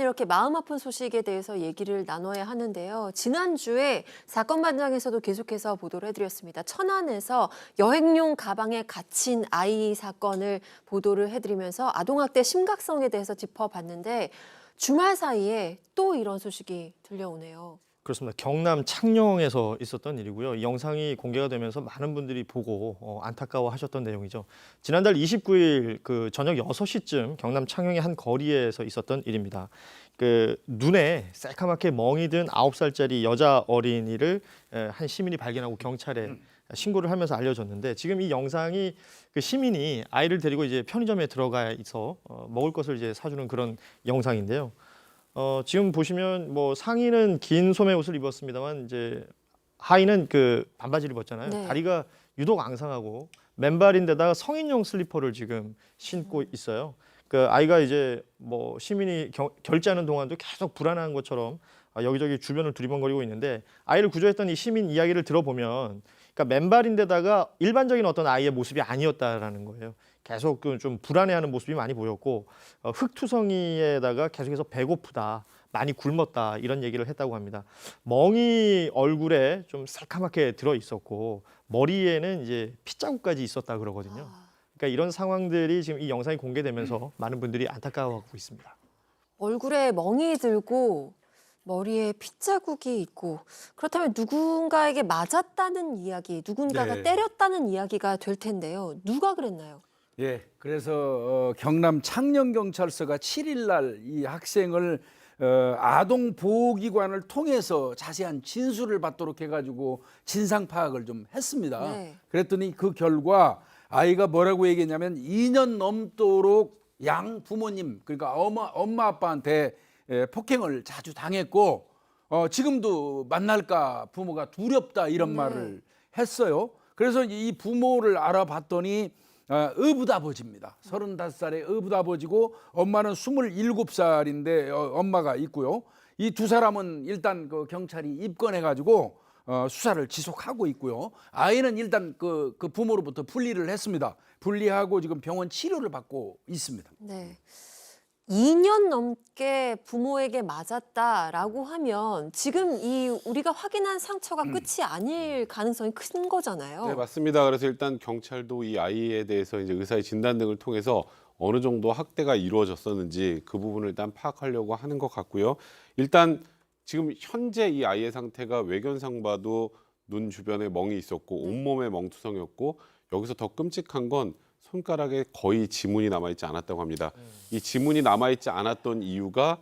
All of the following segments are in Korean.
이렇게 마음 아픈 소식에 대해서 얘기를 나눠야 하는데요. 지난주에 사건 반장에서도 계속해서 보도를 해드렸습니다. 천안에서 여행용 가방에 갇힌 아이 사건을 보도를 해드리면서 아동학대 심각성에 대해서 짚어봤는데 주말 사이에 또 이런 소식이 들려오네요. 그렇습니다. 경남 창녕에서 있었던 일이고요. 이 영상이 공개가 되면서 많은 분들이 보고 안타까워하셨던 내용이죠. 지난달 29일 그 저녁 6시쯤 경남 창녕의 한 거리에서 있었던 일입니다. 그 눈에 새카맣게 멍이 든 9살짜리 여자 어린이를 한 시민이 발견하고 경찰에 신고를 하면서 알려졌는데, 지금 이 영상이 그 시민이 아이를 데리고 이제 편의점에 들어가 있어 먹을 것을 이제 사주는 그런 영상인데요. 지금 보시면 뭐 상의는 긴 소매 옷을 입었습니다만 이제 하의는 그 반바지를 입었잖아요. 네. 다리가 유독 앙상하고 맨발인데다가 성인용 슬리퍼를 지금 신고 있어요. 그 아이가 이제 뭐 시민이 결제하는 동안도 계속 불안한 것처럼 여기저기 주변을 두리번거리고 있는데, 아이를 구조했던 이 시민 이야기를 들어보면 그러니까 맨발인데다가 일반적인 어떤 아이의 모습이 아니었다라는 거예요. 계속 그 좀 불안해하는 모습이 많이 보였고 흙투성이에다가 계속해서 배고프다, 많이 굶었다 이런 얘기를 했다고 합니다. 멍이 얼굴에 좀 새카맣게 들어 있었고 머리에는 이제 핏자국까지 있었다 그러거든요. 그러니까 이런 상황들이 지금 이 영상이 공개되면서 많은 분들이 안타까워하고 있습니다. 얼굴에 멍이 들고 머리에 핏자국이 있고, 그렇다면 누군가에게 맞았다는 이야기, 누군가가 네. 때렸다는 이야기가 될 텐데요. 누가 그랬나요? 예, 그래서 경남 창녕경찰서가 7일 날 이 학생을 아동보호기관을 통해서 자세한 진술을 받도록 해가지고 진상 파악을 좀 했습니다. 네. 그랬더니 그 결과 아이가 뭐라고 얘기했냐면 2년 넘도록 양 부모님, 그러니까 엄마 아빠한테 폭행을 자주 당했고 지금도 만날까 부모가 두렵다 이런 네. 말을 했어요. 그래서 이 부모를 알아봤더니 의붓아버지입니다. 35살의 의붓아버지고 엄마는 27살인데 엄마가 있고요. 이 두 사람은 일단 그 경찰이 입건해가지고 수사를 지속하고 있고요. 아이는 일단 그 부모로부터 분리를 했습니다. 분리하고 지금 병원 치료를 받고 있습니다. 네. 2년 넘게 부모에게 맞았다라고 하면 지금 이 우리가 확인한 상처가 끝이 아닐 가능성이 큰 거잖아요. 네, 맞습니다. 그래서 일단 경찰도 이 아이에 대해서 이제 의사의 진단 등을 통해서 어느 정도 학대가 이루어졌었는지 그 부분을 일단 파악하려고 하는 것 같고요. 일단 지금 현재 이 아이의 상태가 외견상 봐도 눈 주변에 멍이 있었고 온몸에 멍투성이었고, 여기서 더 끔찍한 건 손가락에 거의 지문이 남아있지 않았다고 합니다. 이 지문이 남아있지 않았던 이유가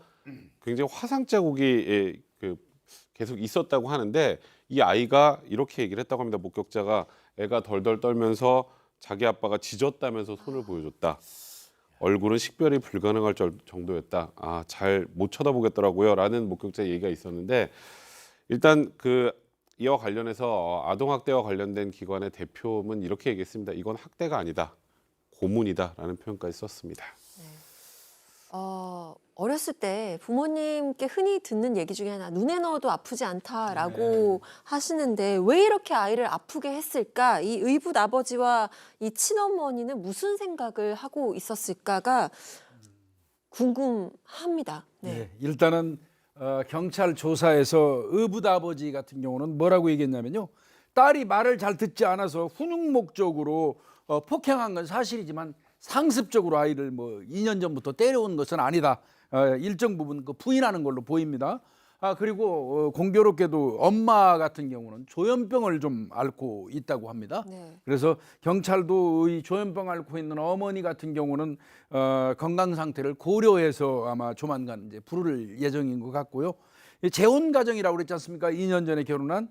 굉장히 화상 자국이 계속 있었다고 하는데, 이 아이가 이렇게 얘기를 했다고 합니다. 목격자가 애가 덜덜 떨면서 자기 아빠가 짖었다면서 손을 보여줬다. 얼굴은 식별이 불가능할 정도였다. 잘 못 쳐다보겠더라고요. 라는 목격자 얘기가 있었는데, 일단 이와 관련해서 아동학대와 관련된 기관의 대표는 이렇게 얘기했습니다. 이건 학대가 아니다, 고문이다라는 표현까지 썼습니다. 어렸을 때 부모님께 흔히 듣는 얘기 중에 하나, 눈에 넣어도 아프지 않다라고 하시는데 왜 이렇게 아이를 아프게 했을까? 이 의붓 아버지와 이 친어머니는 무슨 생각을 하고 있었을까가 궁금합니다. 네. 네, 일단은 경찰 조사에서 의붓아버지 같은 경우는 뭐라고 얘기했냐면요. 딸이 말을 잘 듣지 않아서 훈육 목적으로 폭행한 건 사실이지만 상습적으로 아이를 뭐 2년 전부터 때려온 것은 아니다. 일정 부분 부인하는 걸로 보입니다. 그리고 공교롭게도 엄마 같은 경우는 조현병을 좀 앓고 있다고 합니다. 네. 그래서 경찰도 이 조현병 앓고 있는 어머니 같은 경우는 건강 상태를 고려해서 아마 조만간 이제 부를 예정인 것 같고요. 재혼 가정이라고 그랬지 않습니까? 2년 전에 결혼한.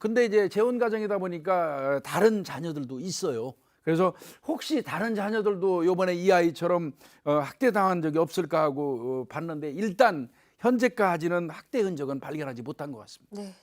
근데 이제 재혼 가정이다 보니까 다른 자녀들도 있어요. 그래서 혹시 다른 자녀들도 이번에 이 아이처럼 학대당한 적이 없을까 하고 봤는데 일단 현재까지는 학대 흔적은 발견하지 못한 것 같습니다. 네.